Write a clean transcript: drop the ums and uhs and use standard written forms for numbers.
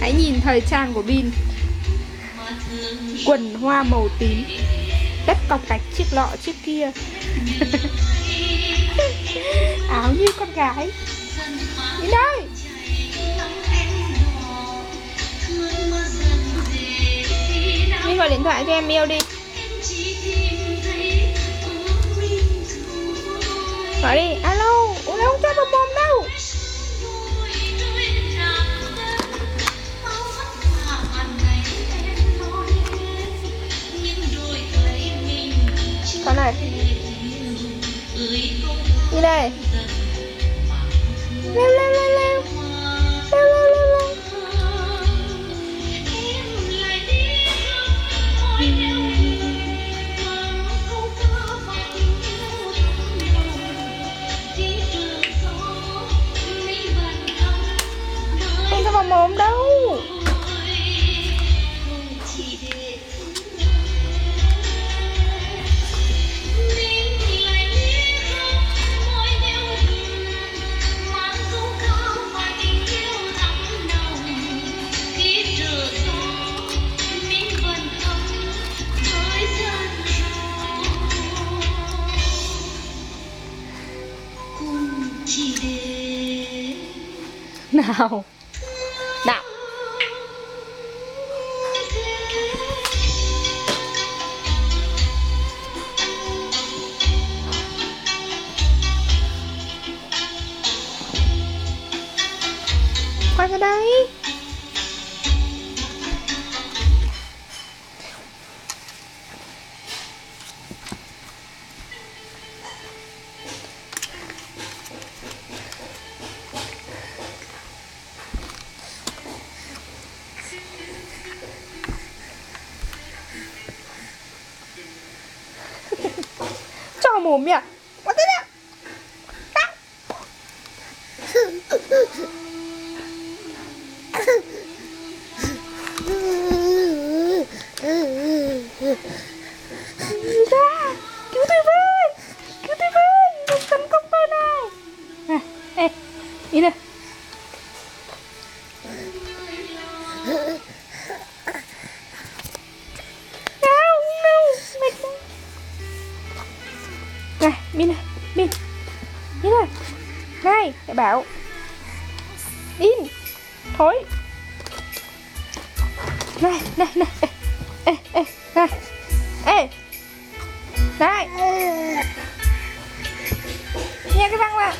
Hãy nhìn thời trang của Bin. Quần hoa màu tím, tất cọc cạch chiếc lọ chiếc kia. Áo như con gái. Bin ơi, Bin gọi điện thoại cho em yêu đi. Gọi đi, alo. Ủa không cho vào mồm đâu. Con này. Đi đây. Leo leo leo leo. Leo leo leo leo. Không cho vào mồm đâu. Nào. Nào. Quay vào đây. Cho mồm miệng. Có thế nào? Ra, cứu tôi với. Cứu tôi với. Đừng tấn công tôi này. À, ê, đi nè. Này, Bin này, Bin. Bin này. Này, mẹ bảo. Bin. Thôi. Này, này, này. Ê, ê, này. Ê. Này. Nghe cái răng vào.